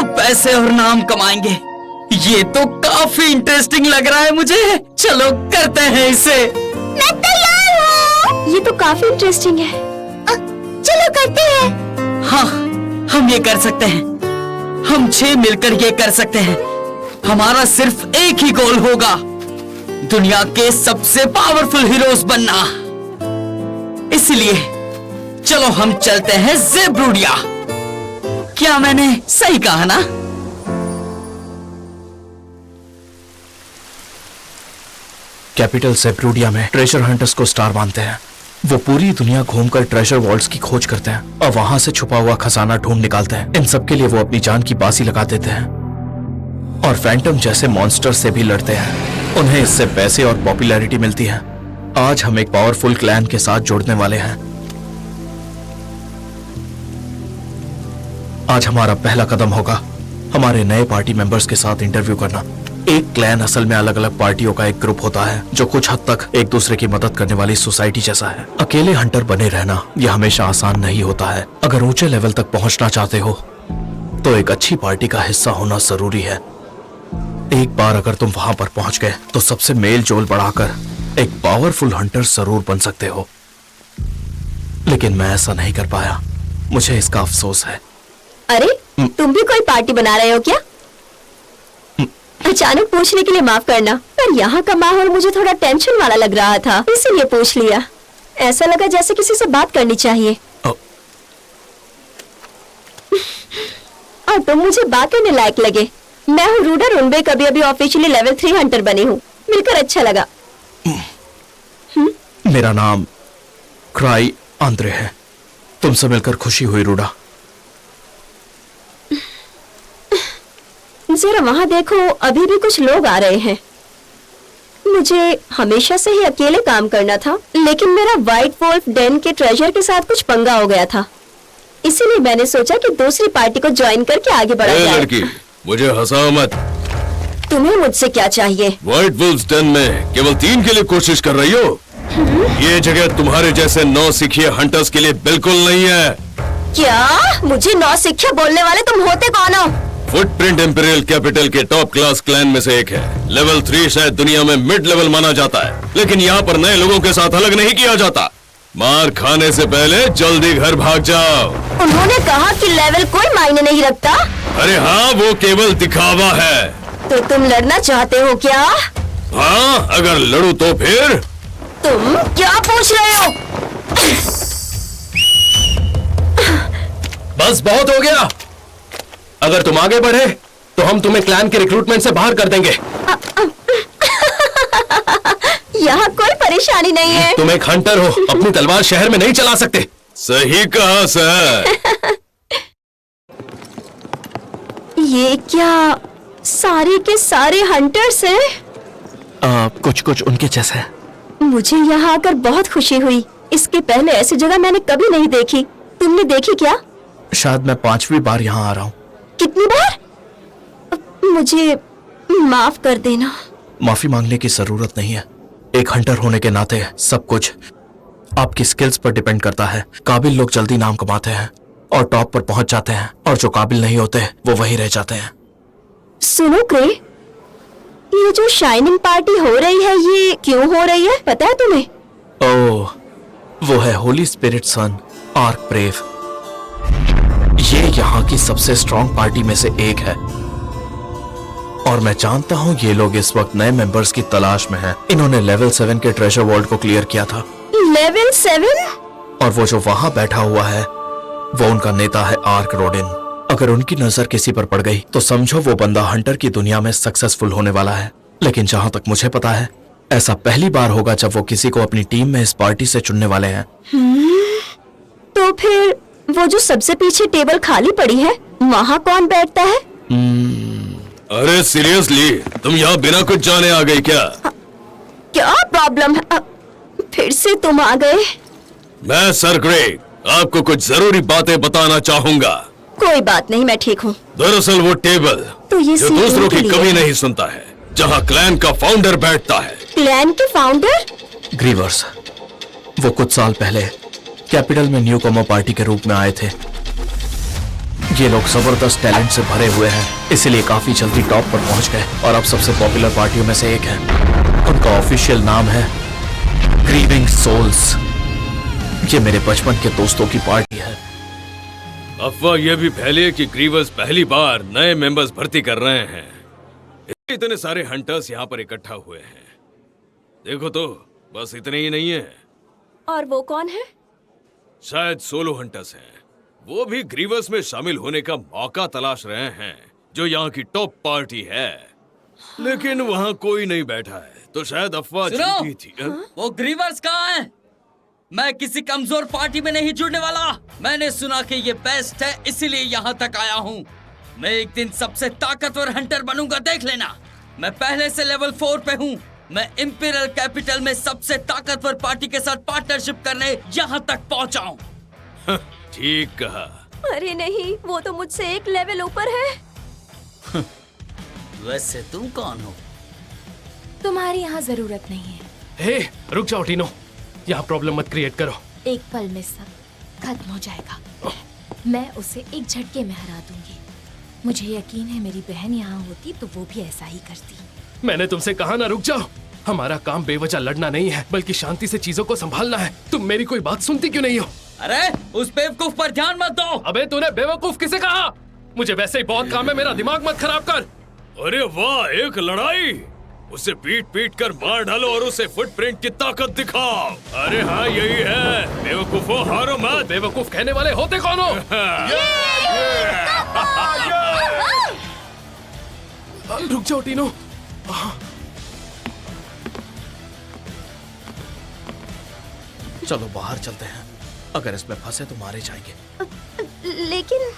खूब पैसे और नाम कमाएंगे। ये तो काफी इंटरेस्टिंग लग रहा है मुझे। चलो करते हैं इसे। मैं तैयार हूँ। ये तो काफी इंटरेस्टिंग है। चलो करते हैं। हाँ, हम ये कर सकते हैं। हम 6 मिलकर ये कर सकते हैं। हमारा सिर्फ एक ही गोल होगा, दुनिया के सबसे पावरफुल हीरोज बनना। इसलिए चलो हम चलते हैं ज़ेब्रूडिया। क्या मैंने सही कहा ना? कैपिटल ज़ेब्रूडिया में ट्रेजर हंटर्स को स्टार मानते हैं। वो पूरी दुनिया घूमकर ट्रेजर वॉल्ट्स की खोज करते हैं और वहां से छुपा हुआ खजाना ढूंढ निकालते हैं। इन सब के लिए वो अपनी जान की बाजी लगा देते हैं और फैंटम जैसे मॉन्स्टर से भी लड़ते हैं। उन्हें इससे पैसे और पॉपुलैरिटी मिलती है। आज हम एक पावरफुल क्लैन के साथ जुड़ने वाले हैं। आज हमारा पहला कदम होगा हमारे नए पार्टी मेंबर्स के साथ इंटरव्यू करना। एक क्लैन असल में अलग अलग पार्टियों का एक ग्रुप होता है जो कुछ हद तक एक दूसरे की मदद करने वाली सोसाइटी जैसा है। अकेले हंटर बने रहना यह हमेशा आसान नहीं होता है। अगर ऊंचे लेवल तक पहुंचना चाहते हो तो एक अच्छी पार्टी का हिस्सा होना जरूरी है। एक बार अगर तुम वहां पर पहुंच गए तो सबसे मेल जोल बढ़ाकर एक पावरफुल हंटर जरूर बन सकते हो, लेकिन मैं ऐसा नहीं कर पाया। मुझे इसका अफसोस है। अरे तुम भी कोई पार्टी बना रहे हो क्या? अचानक पूछने के लिए माफ करना, पर यहाँ का माहौल मुझे थोड़ा टेंशन वाला लग रहा था, इसीलिए पूछ लिया। ऐसा लगा जैसे किसी से बात करनी चाहिए। और तुम मुझे बात करने लायक लगे। मैं हूँ रूडा रुनबे, कभी अभी ऑफिशियली लेवल 3 हंटर बनी हूँ। मिलकर अच्छा लगा। मेरा नाम क्राई आंद्रे है। तुमसे मिलकर खुशी हुई रूडा। जरा वहां देखो, अभी भी कुछ लोग आ रहे हैं। मुझे हमेशा से ही अकेले काम करना था, लेकिन मेरा व्हाइट वोल्फ डेन के ट्रेजर के साथ कुछ पंगा हो गया था। इसीलिए मैंने सोचा कि दूसरी पार्टी को ज्वाइन करके आगे बढ़ा जाए। लड़की, मुझे हंसाओ मत। तुम्हें मुझसे क्या चाहिए? व्हाइट वुल्फ डेन में केवल 3 के लिए कोशिश कर रही हो? ये जगह तुम्हारे जैसे नौसिखिए हंटर्स के लिए बिल्कुल नहीं है। क्या? मुझे नौसिखिया बोलने वाले तुम होते कौन हो? फुटप्रिंट इंपीरियल कैपिटल के टॉप क्लास क्लैन में से एक है। लेवल 3 शायद दुनिया में मिड लेवल माना जाता है, लेकिन यहाँ पर नए लोगों के साथ अलग नहीं किया जाता। मार खाने से पहले जल्दी घर भाग जाओ। उन्होंने कहा कि लेवल कोई मायने नहीं रखता। अरे हाँ, वो केवल दिखावा है। तो तुम लड़ना चाहते हो क्या? हाँ, अगर लड़ू तो फिर। तुम क्या पूछ रहे हो? बस बहुत हो गया। अगर तुम आगे बढ़े तो हम तुम्हें क्लैन के रिक्रूटमेंट से बाहर कर देंगे। यहाँ कोई परेशानी नहीं है। तुम एक हंटर हो, अपनी तलवार शहर में नहीं चला सकते। सही कहा सर। ये क्या सारे के सारे हंटर्स हैं? कुछ कुछ उनके जैसे हैं। मुझे यहाँ आकर बहुत खुशी हुई। इसके पहले ऐसी जगह मैंने कभी नहीं देखी। तुमने देखी क्या? शायद मैं 5वीं बार यहाँ आ रहा हूँ। कितनी बार? मुझे माफ कर देना। माफी मांगने की जरूरत नहीं है। एक हंटर होने के नाते सब कुछ आपकी स्किल्स पर डिपेंड करता है। काबिल लोग जल्दी नाम कमाते हैं और टॉप पर पहुंच जाते हैं, और जो काबिल नहीं होते वो वहीं रह जाते हैं। सुनो क्रे, ये जो शाइनिंग पार्टी हो रही है, ये क्यों हो रही है पता है तुम्हें? ओह, वो है होली स्पिरिट सन आर्क ब्रेव। ये यहाँ की सबसे स्ट्रॉन्ग पार्टी में से एक है और मैं जानता हूँ ये लोग इस वक्त नए मेंबर्स की तलाश में हैं। इन्होंने लेवल 7 के ट्रेजर वॉल्ट को क्लियर किया था। लेवल 7? और वो जो वहां बैठा हुआ है वो उनका नेता है आर्क रोडिन। अगर उनकी नजर किसी पर पड़ गई तो समझो वो बंदा हंटर की दुनिया में सक्सेसफुल होने वाला है। लेकिन जहां तक मुझे पता है, ऐसा पहली बार होगा जब वो किसी को अपनी टीम में इस पार्टी से चुनने वाले हैं। तो फिर वो जो सबसे पीछे टेबल खाली पड़ी है, वहाँ कौन बैठता है? अरे सीरियसली, तुम यहाँ बिना कुछ जाने आ गई क्या? क्या प्रॉब्लम है? फिर से तुम आ गए? मैं सर ग्रेग आपको कुछ जरूरी बातें बताना चाहूंगा। कोई बात नहीं, मैं ठीक हूँ। दरअसल वो टेबल तो ये जो दूसरों की कमी नहीं सुनता है, जहाँ क्लैन का फाउंडर बैठता है। क्लैन के फाउंडर? ग्रीवर्स। वो कुछ साल पहले कैपिटल में न्यू कमर पार्टी के रूप में आए थे। ये लोग जबरदस्त टैलेंट से भरे हुए हैं, इसलिए काफी जल्दी टॉप पर पहुंच गए और अब सबसे पॉपुलर पार्टियों में से एक है। उनका ऑफिशियल नाम है ग्रीविंग सोल्स। ये मेरे बचपन के दोस्तों की पार्टी है। अफवाह यह भी फैली है कि ग्रीवर्स पहली बार नए मेंबर्स भर्ती कर रहे हैं, इसलिए इतने सारे हंटर्स यहाँ पर इकट्ठा हुए हैं। देखो तो, बस इतने ही नहीं है, और वो कौन है? शायद सोलो हंटर्स हैं। वो भी ग्रीवर्स में शामिल होने का मौका तलाश रहे हैं, जो यहाँ की टॉप पार्टी है। लेकिन वहाँ कोई नहीं बैठा है, तो शायद अफवाह झूठी थी। वो ग्रीवर्स कहाँ है? मैं किसी कमजोर पार्टी में नहीं जुड़ने वाला। मैंने सुना कि ये बेस्ट है, इसीलिए यहाँ तक आया हूँ। मैं एक दिन सबसे ताकतवर हंटर बनूंगा, देख लेना। मैं पहले से लेवल 4 पे हूँ। मैं इंपीरियल कैपिटल में सबसे ताकतवर पार्टी के साथ पार्टनरशिप करने यहाँ तक पहुँचा हूँ। ठीक कहा। अरे नहीं, वो तो मुझसे एक लेवल ऊपर है। वैसे तुम कौन हो? तुम्हारी यहाँ जरूरत नहीं है। हे, रुक जाओ टीनो, यहाँ प्रॉब्लम मत क्रिएट करो। एक पल में सब खत्म हो जाएगा। मैं उसे एक झटके में हरा दूंगी। मुझे यकीन है मेरी बहन यहाँ होती तो वो भी ऐसा ही करती। मैंने तुमसे कहा ना रुक जाओ। हमारा काम बेवजह लड़ना नहीं है, बल्कि शांति से चीजों को संभालना है। तुम मेरी कोई बात सुनती क्यों नहीं हो? अरे उस बेवकूफ पर ध्यान मत दो। अबे तूने बेवकूफ किसे कहा? मुझे वैसे ही बहुत काम है, मेरा दिमाग मत खराब कर। अरे वाह, एक लड़ाई! उसे पीट पीट कर मार डालो और उसे फुटप्रिंट की ताकत दिखाओ। अरे हाँ, यही है। बेवकूफो, हारो मत। बेवकूफ कहने वाले होते कौन हो? रुक जाओ टीनो। चलो बाहर चलते हैं, अगर इसमें फंसे तो मारे जाएंगे। लेकिन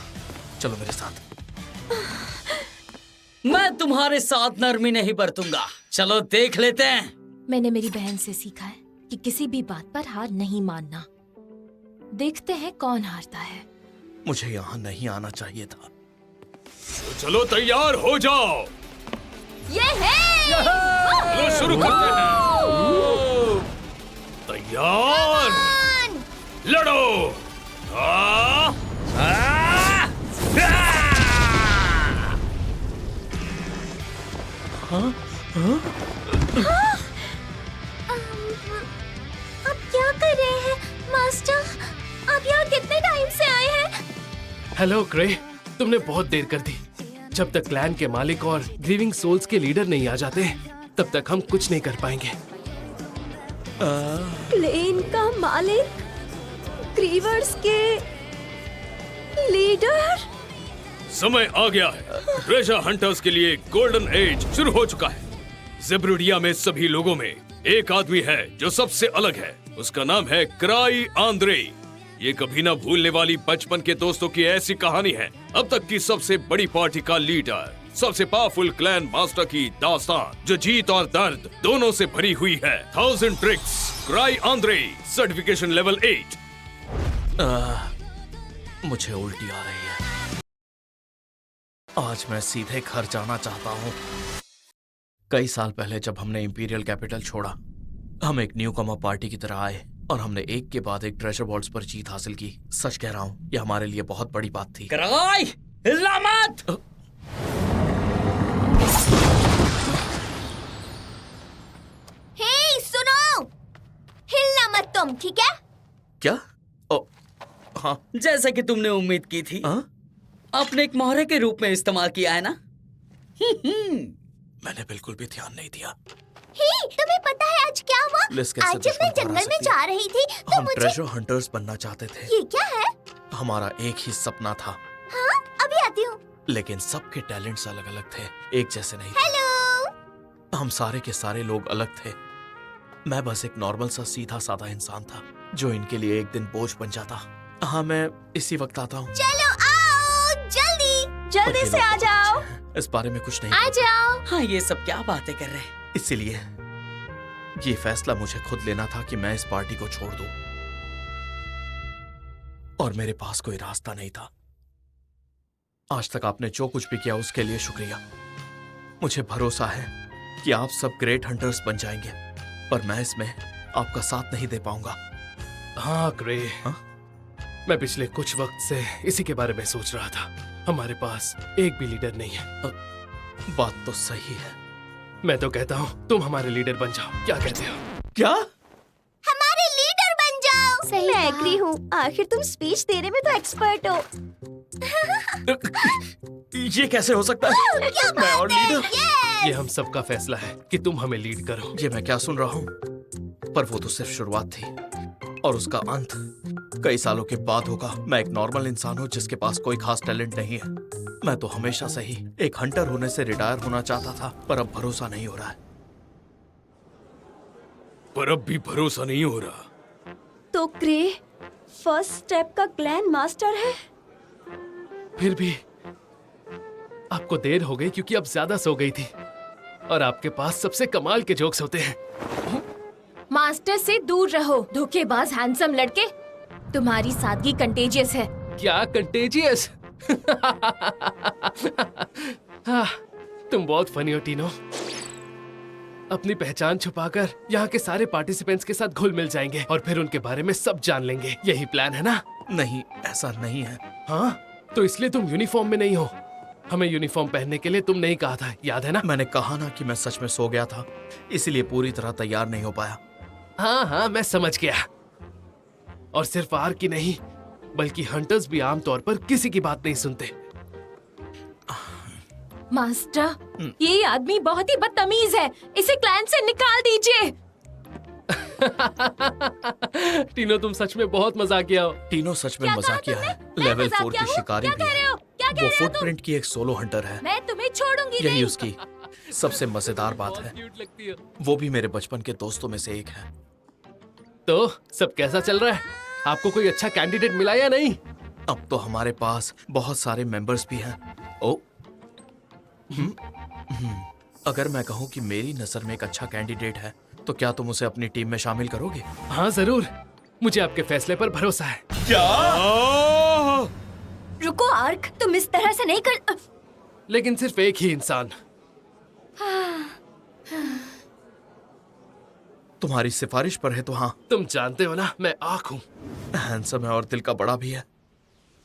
चलो मेरे साथ। मैं तुम्हारे साथ नरमी नहीं बरतूंगा। चलो देख लेते हैं। मैंने मेरी बहन से सीखा है कि किसी भी बात पर हार नहीं मानना। देखते हैं कौन हारता है। मुझे यहाँ नहीं आना चाहिए था। तो चलो तैयार हो जाओ। ये है। चलो शुरू करते हैं। तैयार, लड़ो। आप क्या कर रहे हैं मास्टर? आप यहाँ कितने टाइम से आए हैं? हेलो ग्रे, तुमने बहुत देर कर दी। जब तक क्लैन के मालिक और ग्रीविंग सोल्स के लीडर नहीं आ जाते, तब तक हम कुछ नहीं कर पाएंगे। प्लेन का मालिक, ग्रीवर्स के लीडर। समय आ गया है। ट्रेजर हंटर्स के लिए गोल्डन एज शुरू हो चुका है। ज़ेब्रुडिया में सभी लोगों में एक आदमी है जो सबसे अलग है। उसका नाम है क्राई आंद्रे। ये कभी ना भूलने वाली बचपन के दोस्तों की ऐसी कहानी है। अब तक की सबसे बड़ी पार्टी का लीडर, सबसे पावरफुल क्लैन मास्टर की दास्तान, जो जीत और दर्द दोनों से भरी हुई है। 1000 tricks. Cry Andre, certification level 8। मुझे उल्टी आ रही है। आज मैं सीधे घर जाना चाहता हूँ। कई साल पहले जब हमने इंपीरियल कैपिटल छोड़ा, हम एक न्यू कमर पार्टी की तरह आए और हमने एक के बाद एक ट्रेजर वॉल्ट्स पर जीत हासिल की। सच कह रहा हूँ, यह हमारे लिए बहुत बड़ी बात थी। क्राई, हिलना मत। हे सुनो, हिलना मत तुम, ठीक है? क्या? ओ, हाँ। जैसा कि तुमने उम्मीद की थी, आपने एक मोहरे के रूप में इस्तेमाल किया है ना? मैंने बिल्कुल भी ध्यान नहीं दिया। हे, तुम्हें पता है आज क्या हुआ? लिस कैसे आज जब मैं दुश्मन को हरा जंगल में सकती है? जा रही थी तो हम मुझे ट्रेजर हंटर्स बनना चाहते थे। ये क्या है? हमारा एक ही सपना था, हाँ, अभी आती हूँ। लेकिन सबके टैलेंट्स अलग अलग थे, एक जैसे नहीं थे। हेलो। हम सारे के सारे लोग अलग थे। मैं बस एक नॉर्मल सा सीधा साधा इंसान था जो इनके लिए एक दिन बोझ बन जाता। हाँ, मैं इसी वक्त आता हूँ। चलो आओ, जल्दी जल्दी से आ जाओ। इस बारे में कुछ नहीं। आ जाओ। हाँ, ये सब क्या बातें कर रहे हैं? इसीलिए ये फैसला मुझे खुद लेना था कि मैं इस पार्टी को छोड़ दूं, और मेरे पास कोई रास्ता नहीं था। आज तक आपने जो कुछ भी किया उसके लिए शुक्रिया। मुझे भरोसा है कि आप सब ग्रेट हंटर्स बन जाएंगे, पर मैं इसमें आपका साथ नहीं दे पाऊंगा। हाँ ग्रे, मैं पिछले कुछ वक्त से इसी के बारे में सोच रहा था। हमारे पास एक भी लीडर नहीं है। बात तो सही है। मैं तो कहता हूँ तुम हमारे लीडर बन जाओ, क्या कहते हो? क्या? हमारे लीडर बन जाओ। सही मैं कहा। एग्री हूँ। आखिर तुम स्पीच देने में तो एक्सपर्ट हो। ये कैसे हो सकता है? मैं और लीडर? ये हम सबका फैसला है कि तुम हमें लीड करो। ये मैं क्या सुन रहा हूँ? पर वो तो सिर्फ शुरुआत थी और उसका अंत कई सालों के बाद होगा। मैं एक नॉर्मल इंसान हूँ जिसके पास कोई खास टैलेंट नहीं है। मैं तो हमेशा से ही एक हंटर होने से रिटायर होना चाहता था, पर अब भरोसा नहीं हो रहा है। पर अब भी भरोसा नहीं हो रहा। तो क्रे फर्स्ट स्टेप का क्लैन मास्टर है। फिर भी आपको देर हो गई क्योंकि अब ज्यादा सो गई थी और आपके पास सबसे कमाल के जोक्स होते हैं। मास्टर से दूर रहो, धोखेबाज हैंडसम लड़के। तुम्हारी सादगी कंटेजियस है। क्या कंटेजियस? हाँ, तुम बहुत फनी हो टीनो। अपनी पहचान छुपाकर यहाँ के सारे पार्टिसिपेंट्स के साथ घुल मिल जाएंगे और फिर उनके बारे में सब जान लेंगे। यही प्लान है ना? नहीं, ऐसा नहीं है। हाँ, तो इसलिए तुम यूनिफॉर्म में नहीं हो। हमें यूनिफॉर्म पहनने के लिए तुम नहीं कहा था, याद है ना? मैंने कहा ना कि मैं सच में सो गया था, इसीलिए पूरी तरह तैयार नहीं हो पाया। हाँ हाँ, मैं समझ गया। और सिर्फ आर की नहीं बल्कि हंटर्स भी आमतौर पर किसी की बात नहीं सुनते। मास्टर, ये आदमी बहुत ही बदतमीज है। इसे क्लैन से निकाल दीजिए। टीनो, तुम सच में बहुत मजाकिया हो। टीनो सच में क्या कहा मजाकिया तुमने? है। मैं लेवल 4 मजाकिया की हूँ? शिकारी क्या भी कह रहे है। हो? क्या कह वो रहे हो तुम? फुटप्रिंट की एक सोलो हंटर है। मैं तुम्हें छोड़ूंगी यही नहीं। उसकी सबसे मजेदार बात है। क्यूट लगती है। वो भी मेरे बचपन के दोस्तों में से एक है। तो सब कैसा चल रहा है? आपको कोई अच्छा कैंडिडेट मिला या नहीं? अब तो हमारे पास बहुत सारे मेंबर्स भी हैं। ओ, अगर मैं कहूँ कि मेरी नजर में एक अच्छा कैंडिडेट है, तो क्या तुम उसे अपनी टीम में शामिल करोगे? हाँ जरूर, मुझे आपके फैसले पर भरोसा है। रुको आर्क, तुम इस तरह से नहीं कर। लेकिन सिर्फ एक ही इंसान। तुम्हारी सिफारिश पर है तो हाँ। तुम जानते हो ना, मैं आँख हूँ। हैंडसम है और दिल का बड़ा भी है।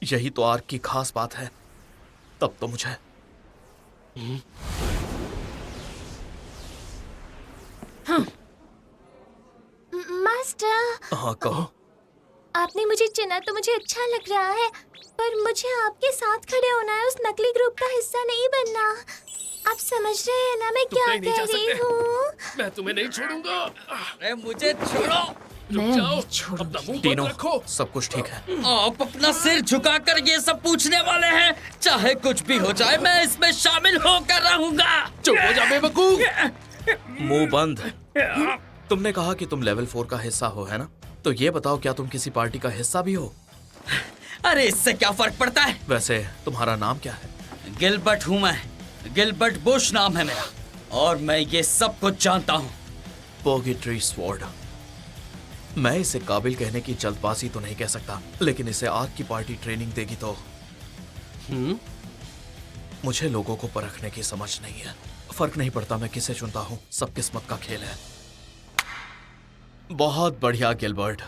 यही तो आर्क की खास बात है। तब तो मुझे मास्टर, हाँ कहो। आपने मुझे चुना तो मुझे अच्छा लग रहा है, पर मुझे आपके साथ खड़े होना है, उस नकली ग्रुप का हिस्सा नहीं बनना। आप समझ रहे हैं ना मैं तुम क्या कहीं नहीं कह जा रही सकते। हूँ? मैं तुम्हें नहीं छोड़ूंगा। अरे मुझे छोड़ो। रुक मैं जाओ, नहीं छोड़ूंगी। अपना मुंह टीनो, बंद रखो। सब कुछ ठीक है। आप अपना सिर झुकाकर ये सब पूछने वाले हैं? चाहे कुछ भी हो जाए, मैं इसमें शामिल होकर रहूंगा। चुप हो जा बेवकूफ। मुंह बंद। तुमने कहा कि तुम लेवल 4 का हिस्सा हो, है ना? तो ये बताओ, क्या तुम किसी पार्टी का हिस्सा भी हो? अरे इससे क्या फर्क पड़ता है? वैसे तुम्हारा नाम क्या है? गिलबर्ट हूँ मैं। गिलबर्ट बुश नाम है मेरा और मैं ये सब कुछ जानता हूँ। पोगिट्री स्वॉर्ड। मैं इसे काबिल कहने की जल्दबाजी तो नहीं कह सकता, लेकिन इसे आर्क की पार्टी ट्रेनिंग देगी तो मुझे लोगों को परखने की समझ नहीं है। फर्क नहीं पड़ता मैं किसे चुनता हूँ, सब किस्मत का खेल है। बहुत बढ़िया गिलबर्ट,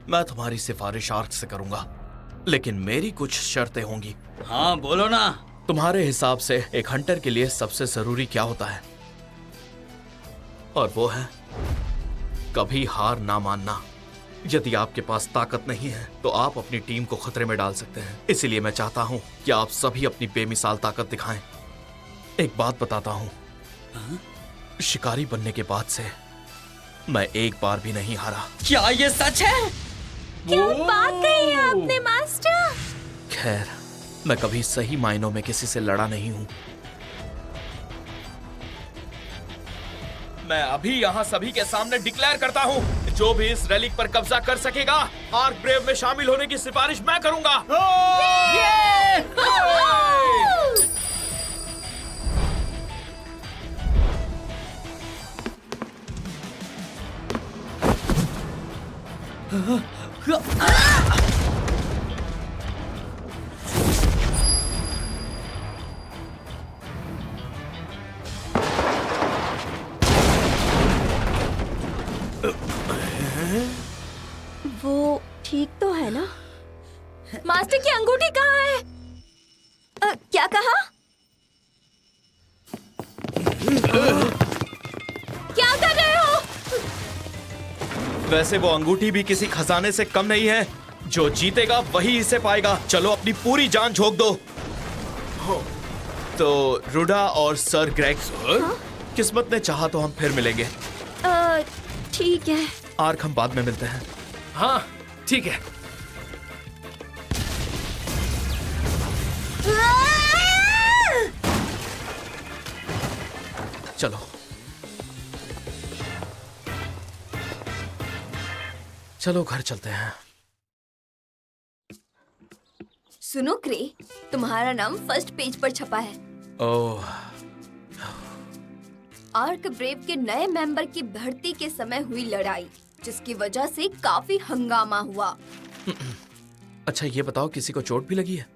मैं तुम्हारी सिफारिश आर्क से करूंगा, लेकिन मेरी कुछ शर्तें होंगी। हाँ बोलो ना। तुम्हारे हिसाब से एक हंटर के लिए सबसे जरूरी क्या होता है? और वो है कभी हार ना मानना। यदि आपके पास ताकत नहीं है तो आप अपनी टीम को खतरे में डाल सकते हैं। इसीलिए मैं चाहता हूं कि आप सभी अपनी बेमिसाल ताकत दिखाएं। एक बात बताता हूं, शिकारी बनने के बाद से मैं एक बार भी नहीं हारा। क्या ये सच है? क्या बात कही है आपने मास्टर? खैर, मैं कभी सही मायनों में किसी से लड़ा नहीं हूं। मैं अभी यहाँ सभी के सामने डिक्लेयर करता हूँ, जो भी इस रैली पर कब्जा कर सकेगा, आर्क ब्रेव में शामिल होने की सिफारिश मैं करूंगा। वो ठीक तो है ना? मास्टर की अंगूठी कहाँ है? क्या कहा? क्या कर रहे हो? वैसे वो अंगूठी भी किसी खजाने से कम नहीं है। जो जीतेगा वही इसे पाएगा। चलो अपनी पूरी जान झोंक दो। तो रुडा और सर ग्रेग, किस्मत ने चाहा तो हम फिर मिलेंगे। ठीक है। आर्क हम बाद में मिलते हैं। हाँ ठीक है। चलो चलो घर चलते हैं। सुनो क्रे, तुम्हारा नाम फर्स्ट पेज पर छपा है। ओह, आर्क ब्रेव के नए मेंबर की भर्ती के समय हुई लड़ाई, जिसकी वजह से काफी हंगामा हुआ। अच्छा ये बताओ किसी को चोट भी लगी है?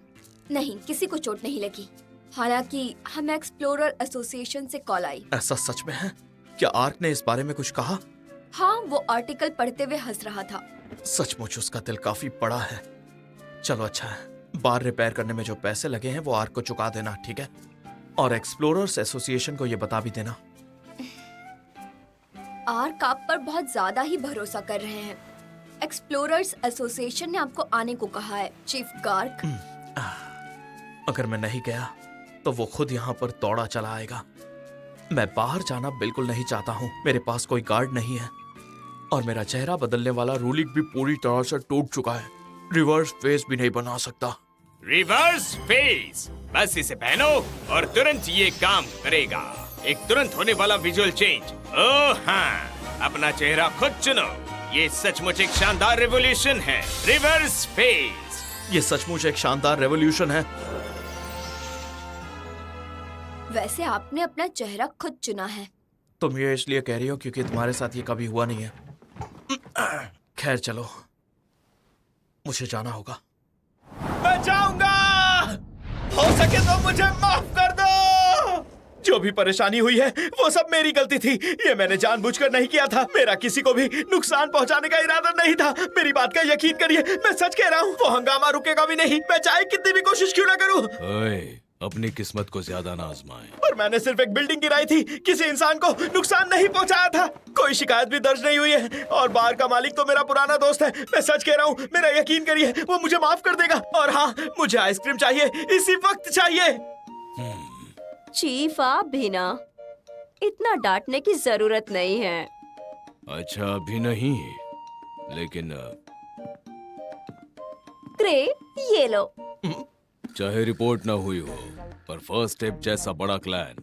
नहीं, किसी को चोट नहीं लगी। हालांकि हमें एक्सप्लोरर एसोसिएशन से कॉल आई। ऐसा सच में है? क्या आर्क ने इस बारे में कुछ कहा? हाँ, वो आर्टिकल पढ़ते हुए हंस रहा था। सचमुच उसका दिल काफी बड़ा है। चलो अच्छा है, बार रिपेयर करने में जो पैसे लगे हैं वो आर्क को चुका देना, ठीक है? और एक्सप्लोरर्स एसोसिएशन को ये बता भी देना। आर्क आप पर बहुत ज्यादा ही भरोसा कर रहे हैं। एक्सप्लोरर्स एसोसिएशन ने आपको आने को कहा है, चीफ गार्क। अगर मैं नहीं गया तो वो खुद यहाँ पर दौड़ा चला आएगा। मैं बाहर जाना बिल्कुल नहीं चाहता हूँ। मेरे पास कोई गार्ड नहीं है और मेरा चेहरा बदलने वाला रूलिक भी पूरी तरह से टूट चुका है। रिवर्स फेस भी नहीं बना सकता। रिवर्स फेस, बस इसे पहनो और तुरंत ये काम करेगा। एक तुरंत होने वाला विजुअल चेंज। ओह हाँ, अपना चेहरा खुद चुनो। ये सचमुच एक शानदार रेवोल्यूशन है। Reverse face. ये सचमुच एक शानदार रेवोल्यूशन है। वैसे आपने अपना चेहरा खुद चुना है। तुम ये इसलिए कह रही हो क्योंकि तुम्हारे साथ ये कभी हुआ नहीं है। खैर चलो, मुझे जाना होगा। मैं जाऊंगा। हो सके तो मुझे माफ कर दो। जो भी परेशानी हुई है वो सब मेरी गलती थी। ये मैंने जानबूझकर नहीं किया था। मेरा किसी को भी नुकसान पहुंचाने का इरादा नहीं था। मेरी बात का यकीन करिए, मैं सच कह रहा हूँ। वो हंगामा रुकेगा भी नहीं, मैं चाहे कितनी भी कोशिश क्यों ना करूँ। ओए, अपनी किस्मत को ज्यादा ना आजमाएं। पर मैंने सिर्फ एक बिल्डिंग गिराई थी, किसी इंसान को नुकसान नहीं पहुंचाया था। कोई शिकायत भी दर्ज नहीं हुई है और बार का मालिक तो मेरा पुराना दोस्त है। मैं सच कह रहा हूँ, मेरा यकीन करिए, वो मुझे माफ कर देगा। और हाँ, मुझे आइसक्रीम चाहिए, इसी वक्त चाहिए। चीफ आप भी ना, इतना डांटने की जरूरत नहीं है। अच्छा अभी नहीं, लेकिन क्रे, ये लो। चाहे रिपोर्ट ना हुई हो, पर फर्स्ट स्टेप जैसा बड़ा क्लैन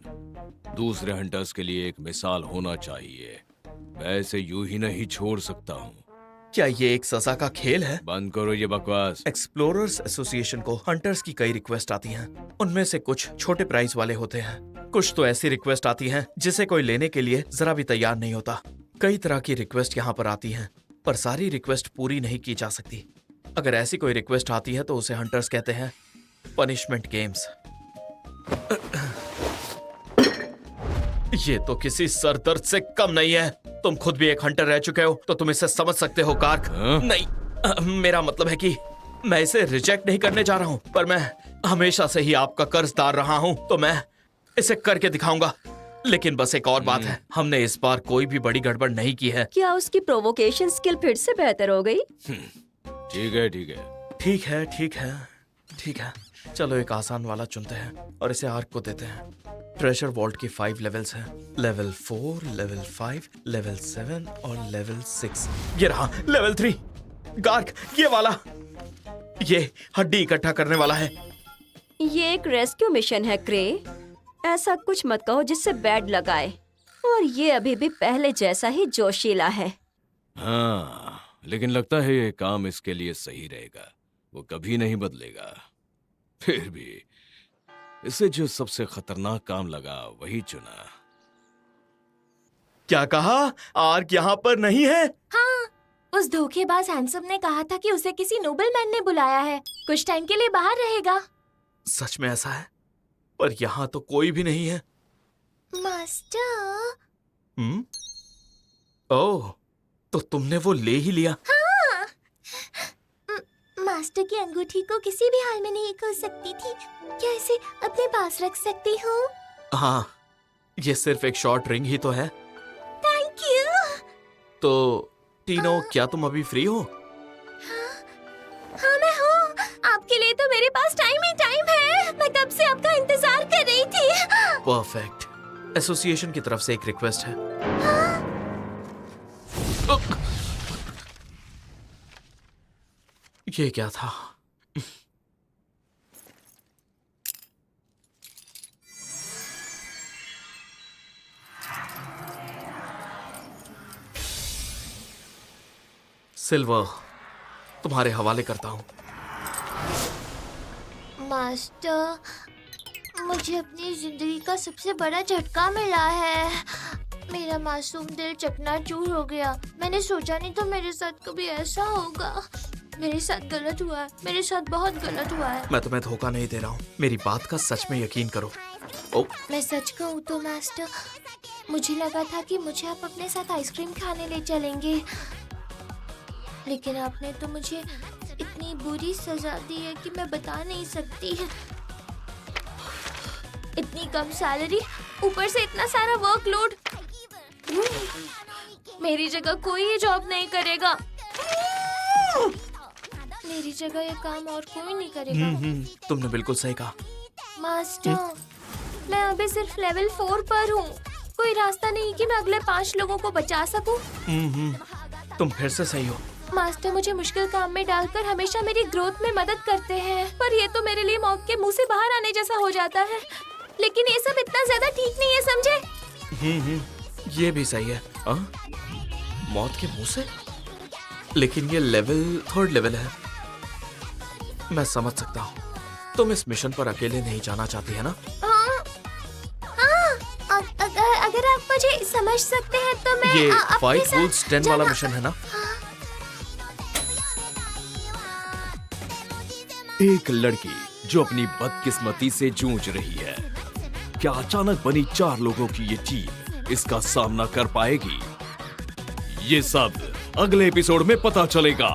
दूसरे हंटर्स के लिए एक मिसाल होना चाहिए। मैं इसे यूं ही नहीं छोड़ सकता हूँ। क्या ये एक सजा का खेल है? बंद करो ये बकवास। एक्सप्लोरर्स एसोसिएशन को हंटर्स की कई रिक्वेस्ट आती हैं। उनमें से कुछ छोटे प्राइस वाले होते हैं। कुछ तो ऐसी रिक्वेस्ट आती हैं जिसे कोई लेने के लिए जरा भी तैयार नहीं होता। कई तरह की रिक्वेस्ट यहाँ पर आती हैं, पर सारी रिक्वेस्ट पूरी नहीं की जा सकती। अगर ऐसी कोई रिक्वेस्ट आती है तो उसे हंटर्स कहते हैं पनिशमेंट गेम्स। ये तो किसी सरदर्द से कम नहीं है। तुम खुद भी एक हंटर रह चुके हो तो तुम इसे समझ सकते हो कार्क। नहीं, मेरा मतलब है कि मैं इसे रिजेक्ट नहीं करने जा रहा हूँ, पर मैं हमेशा से ही आपका कर्जदार रहा हूँ, तो मैं इसे करके दिखाऊंगा। लेकिन बस एक और बात है, हमने इस बार कोई भी बड़ी गड़बड़ नहीं की है। क्या उसकी प्रोवोकेशन स्किल फिर से बेहतर हो गई? ठीक है ठीक है। ठीक है ठीक है ठीक है। चलो एक आसान वाला चुनते हैं और इसे आर्क को देते हैं। ट्रेजर वॉल्ट की 5 लेवल्स हैं। लेवल 4, लेवल 5, लेवल 7 और लेवल 6। ये रहा लेवल 3। गार्क, ये वाला, ये हड्डी इकट्ठा करने वाला है। ये एक रेस्क्यू मिशन है क्रे। ऐसा कुछ मत कहो जिससे बैड लगाए। और ये अभी भी पहले जैसा ही जोशीला है। हाँ, लेकिन लगता है ये काम इसके लिए सही रहेगा। वो कभी नहीं बदलेगा। फिर भी इसे जो सबसे खतरनाक काम लगा वही चुना। क्या कहा? आर्क यहाँ पर नहीं है? हाँ, उस धोखेबाज हैंडसम ने कहा था कि उसे किसी नोबल मैन ने बुलाया है। कुछ टाइम के लिए बाहर रहेगा। सच में ऐसा है? पर यहाँ तो कोई भी नहीं है। मास्टर। ओह, तो तुमने वो ले ही लिया? हाँ। मास्टर की अंगूठी को किसी भी हाल में नहीं खो सकती थी। क्या इसे अपने पास रख सकती हूँ? हाँ, ये सिर्फ एक शॉर्ट रिंग ही तो है। Thank you. तो टीनो, क्या तुम अभी फ्री हो? हाँ मैं हूँ। आपके लिए तो मेरे पास टाइम ही टाइम है। मैं कब से आपका इंतजार कर रही थी। परफेक्ट। एसोसिएशन की तरफ से एक रिक्वेस्ट है। ये क्या था? सिल्वर, तुम्हारे हवाले करता हूं। मास्टर, मुझे अपनी जिंदगी का सबसे बड़ा झटका मिला है। मेरा मासूम दिल चकनाचूर हो गया। मैंने सोचा नहीं तो मेरे साथ कभी ऐसा होगा। मेरे साथ गलत हुआ है। मेरे साथ बहुत गलत हुआ है। मैं तुम्हें धोखा नहीं दे रहा हूँ, मेरी बात का सच में यकीन करो। ओ, मैं सच कहूँ तो मास्टर, मुझे लगा था कि मुझे आप अपने साथ आइसक्रीम खाने ले चलेंगे, लेकिन आपने तो मुझे इतनी बुरी सजा दी है कि मैं बता नहीं सकती। इतनी कम सैलरी, ऊपर से इतना सारा वर्कलोड। मेरी जगह कोई ये जॉब नहीं करेगा। मेरी जगह ये काम और कोई नहीं करेगा। तुमने बिल्कुल सही कहा। मास्टर, मैं अभी सिर्फ लेवल 4 पर हूँ। कोई रास्ता नहीं कि मैं अगले 5 लोगों को बचा सकूं। तुम फिर से सही हो। मास्टर मुझे मुश्किल काम में डालकर हमेशा मेरी ग्रोथ में मदद करते हैं, पर ये तो मेरे लिए मौत के मुंह से बाहर आने जैसा हो जाता है। लेकिन ये सब इतना ज्यादा ठीक नहीं है, समझे? ये भी सही है। मौत के मुंह से? लेकिन ये लेवल 3rd लेवल है। मैं समझ सकता हूँ। तुम इस मिशन पर अकेले नहीं जाना चाहती है ना? अगर आप मुझे समझ सकते हैं तो मैं ये अपने 5 साथ Wolves 10 वाला मिशन है ना? एक लड़की जो अपनी बदकिस्मती से जूझ रही है, क्या अचानक बनी 4 लोगों की ये टीम इसका सामना कर पाएगी? ये सब अगले एपिसोड में पता चलेगा।